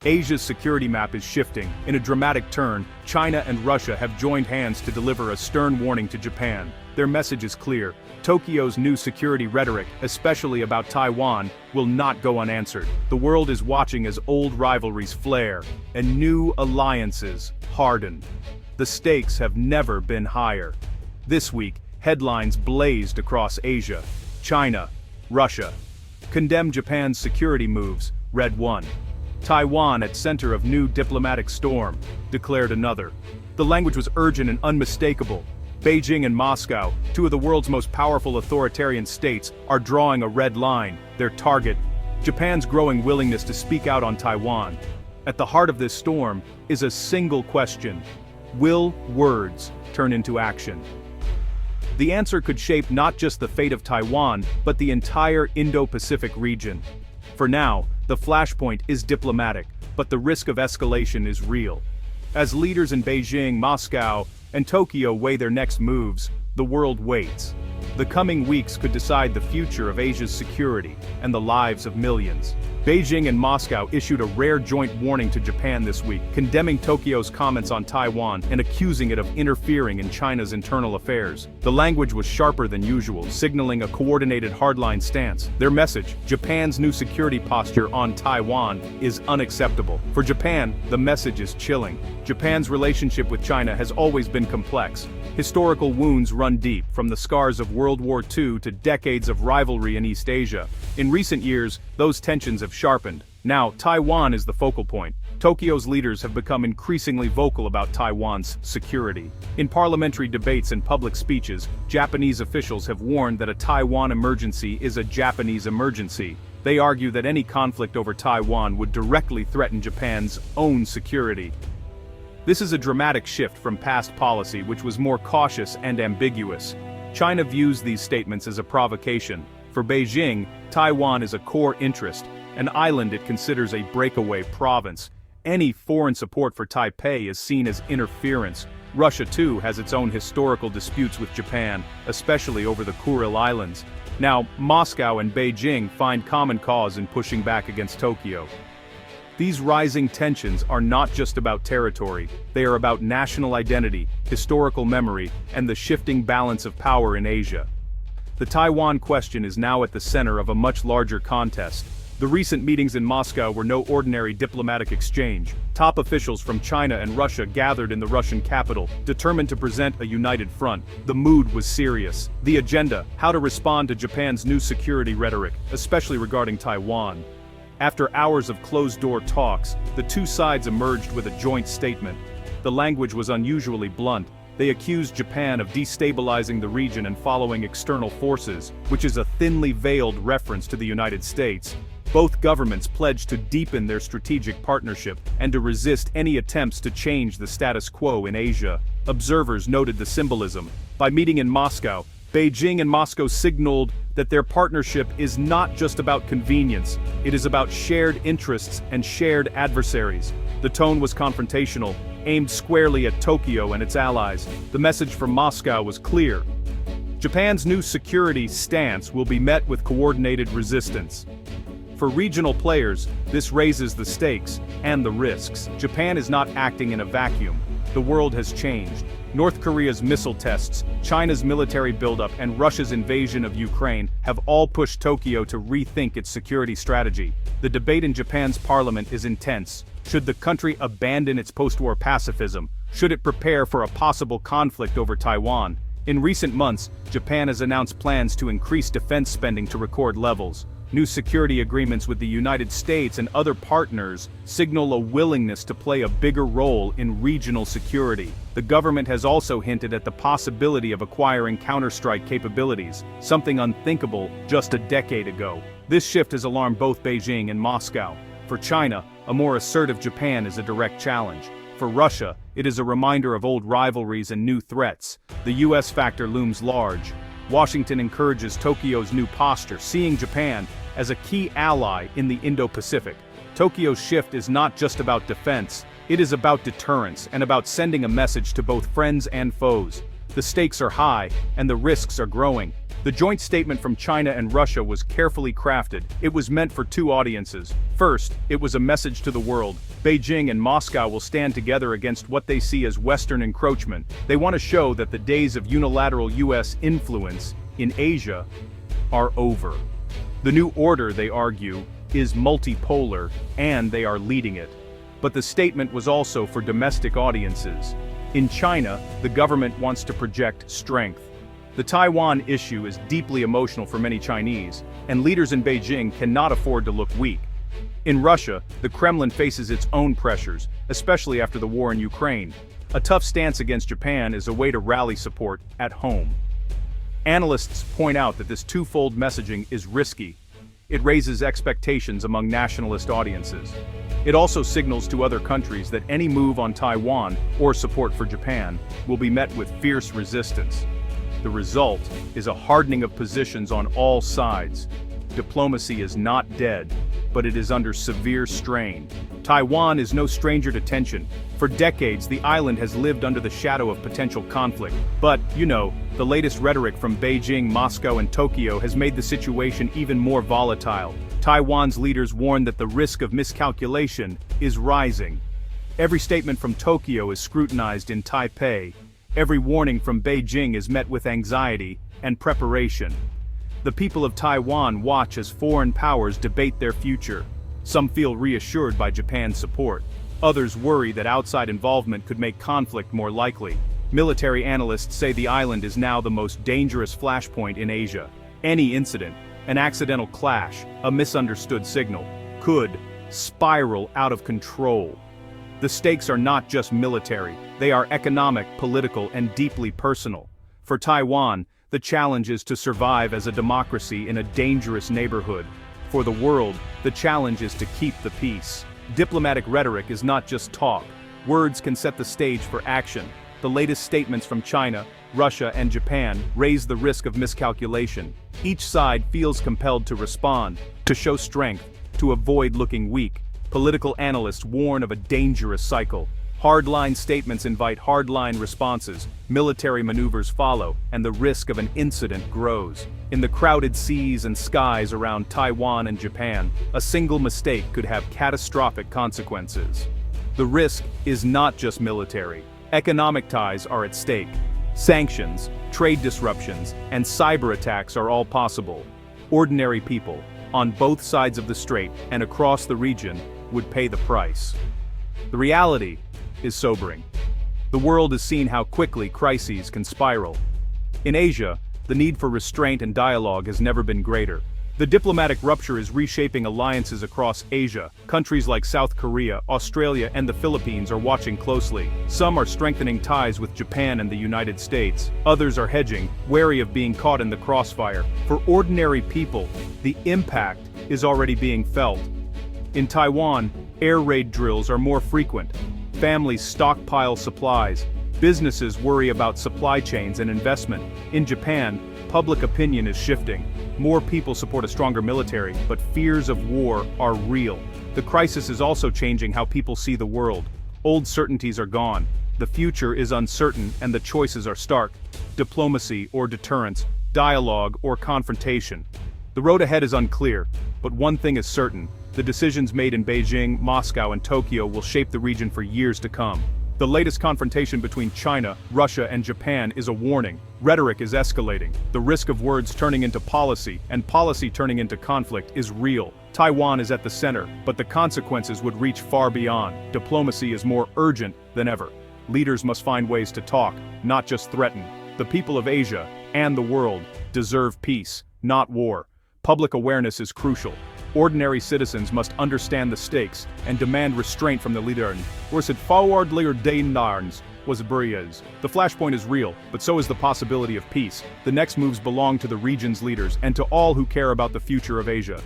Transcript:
Asia's security map is shifting. In a dramatic turn, China and Russia have joined hands to deliver a stern warning to Japan. Their message is clear. Tokyo's new security rhetoric, especially about Taiwan, will not go unanswered. The world is watching as old rivalries flare and new alliances harden. The stakes have never been higher. This week, headlines blazed across Asia. China, Russia condemn Japan's security moves, read one. Taiwan at center of new diplomatic storm, declared another. The language was urgent and unmistakable. Beijing and Moscow, two of the world's most powerful authoritarian states, are drawing a red line, their target, Japan's growing willingness to speak out on Taiwan. At the heart of this storm is a single question: will words turn into action? The answer could shape not just the fate of Taiwan, but the entire Indo-Pacific region. For now, the flashpoint is diplomatic, but the risk of escalation is real. As leaders in Beijing, Moscow, and Tokyo weigh their next moves, the world waits. The coming weeks could decide the future of Asia's security and the lives of millions. Beijing and Moscow issued a rare joint warning to Japan this week, condemning Tokyo's comments on Taiwan and accusing it of interfering in China's internal affairs. The language was sharper than usual, signaling a coordinated hardline stance. Their message, Japan's new security posture on Taiwan, is unacceptable. For Japan, the message is chilling. Japan's relationship with China has always been complex. Historical wounds run deep, from the scars of World War II to decades of rivalry in East Asia. In recent years, those tensions have sharpened. Now, Taiwan is the focal point. Tokyo's leaders have become increasingly vocal about Taiwan's security. In parliamentary debates and public speeches, Japanese officials have warned that a Taiwan emergency is a Japanese emergency. They argue that any conflict over Taiwan would directly threaten Japan's own security. This is a dramatic shift from past policy, which was more cautious and ambiguous. China views these statements as a provocation. For Beijing, Taiwan is a core interest, an island it considers a breakaway province. Any foreign support for Taipei is seen as interference. Russia, too, has its own historical disputes with Japan, especially over the Kuril Islands. Now, Moscow and Beijing find common cause in pushing back against Tokyo. These rising tensions are not just about territory, they are about national identity, historical memory, and the shifting balance of power in Asia. The Taiwan question is now at the center of a much larger contest. The recent meetings in Moscow were no ordinary diplomatic exchange. Top officials from China and Russia gathered in the Russian capital, determined to present a united front. The mood was serious. The agenda: how to respond to Japan's new security rhetoric, especially regarding Taiwan. After hours of closed-door talks, the two sides emerged with a joint statement. The language was unusually blunt. They accused Japan of destabilizing the region and following external forces, which is a thinly veiled reference to the United States. Both governments pledged to deepen their strategic partnership and to resist any attempts to change the status quo in Asia. Observers noted the symbolism. By meeting in Moscow, Beijing and Moscow signaled that their partnership is not just about convenience, it is about shared interests and shared adversaries. The tone was confrontational, aimed squarely at Tokyo and its allies. The message from Moscow was clear. Japan's new security stance will be met with coordinated resistance. For regional players, this raises the stakes and the risks. Japan is not acting in a vacuum. The world has changed. North Korea's missile tests, China's military buildup, and Russia's invasion of Ukraine have all pushed Tokyo to rethink its security strategy. The debate in Japan's parliament is intense. Should the country abandon its post-war pacifism? Should it prepare for a possible conflict over Taiwan? In recent months, Japan has announced plans to increase defense spending to record levels. New security agreements with the United States and other partners signal a willingness to play a bigger role in regional security. The government has also hinted at the possibility of acquiring counterstrike capabilities, something unthinkable just a decade ago. This shift has alarmed both Beijing and Moscow. For China, a more assertive Japan is a direct challenge. For Russia, it is a reminder of old rivalries and new threats. The US factor looms large. Washington encourages Tokyo's new posture, seeing Japan as a key ally in the Indo-Pacific. Tokyo's shift is not just about defense, it is about deterrence and about sending a message to both friends and foes. The stakes are high, and the risks are growing. The joint statement from China and Russia was carefully crafted. It was meant for two audiences. First, it was a message to the world. Beijing and Moscow will stand together against what they see as Western encroachment. They want to show that the days of unilateral US influence in Asia are over. The new order, they argue, is multipolar, and they are leading it. But the statement was also for domestic audiences. In China, the government wants to project strength. The Taiwan issue is deeply emotional for many Chinese, and leaders in Beijing cannot afford to look weak. In Russia, the Kremlin faces its own pressures, especially after the war in Ukraine. A tough stance against Japan is a way to rally support at home. Analysts point out that this twofold messaging is risky. It raises expectations among nationalist audiences. It also signals to other countries that any move on Taiwan or support for Japan will be met with fierce resistance. The result is a hardening of positions on all sides. Diplomacy is not dead, but it is under severe strain. Taiwan is no stranger to tension. For decades, the island has lived under the shadow of potential conflict. But, the latest rhetoric from Beijing, Moscow, and Tokyo has made the situation even more volatile. Taiwan's leaders warn that the risk of miscalculation is rising. Every statement from Tokyo is scrutinized in Taipei. Every warning from Beijing is met with anxiety and preparation. The people of Taiwan watch as foreign powers debate their future. Some feel reassured by Japan's support. Others worry that outside involvement could make conflict more likely. Military analysts say the island is now the most dangerous flashpoint in Asia. Any incident, an accidental clash, a misunderstood signal, could spiral out of control. The stakes are not just military, they are economic, political, and deeply personal. For Taiwan, the challenge is to survive as a democracy in a dangerous neighborhood. For the world, the challenge is to keep the peace. Diplomatic rhetoric is not just talk. Words can set the stage for action. The latest statements from China, Russia, and Japan raise the risk of miscalculation. Each side feels compelled to respond, to show strength, to avoid looking weak. Political analysts warn of a dangerous cycle. Hardline statements invite hardline responses, military maneuvers follow, and the risk of an incident grows. In the crowded seas and skies around Taiwan and Japan, a single mistake could have catastrophic consequences. The risk is not just military. Economic ties are at stake. Sanctions, trade disruptions, and cyber attacks are all possible. Ordinary people, on both sides of the strait and across the region, would pay the price. The reality is sobering. The world has seen how quickly crises can spiral. In Asia, the need for restraint and dialogue has never been greater. The diplomatic rupture is reshaping alliances across Asia. Countries like South Korea, Australia, and the Philippines are watching closely. Some are strengthening ties with Japan and the United States. Others are hedging, wary of being caught in the crossfire. For ordinary people, the impact is already being felt. In Taiwan, air raid drills are more frequent. Families stockpile supplies. Businesses worry about supply chains and investment. In Japan, public opinion is shifting. More people support a stronger military, but fears of war are real. The crisis is also changing how people see the world. Old certainties are gone. The future is uncertain, and the choices are stark. Diplomacy or deterrence, dialogue or confrontation. The road ahead is unclear, but one thing is certain. The decisions made in Beijing, Moscow, and Tokyo will shape the region for years to come. The latest confrontation between China, Russia, and Japan is a warning. Rhetoric is escalating. The risk of words turning into policy, and policy turning into conflict, is real. Taiwan is at the center, but the consequences would reach far beyond. Diplomacy is more urgent than ever. Leaders must find ways to talk, not just threaten. The people of Asia, and the world, deserve peace, not war. Public awareness is crucial. Ordinary citizens must understand the stakes and demand restraint from the leader. Or said forwardlier Dainarns was Burias. The flashpoint is real, but so is the possibility of peace. The next moves belong to the region's leaders and to all who care about the future of Asia.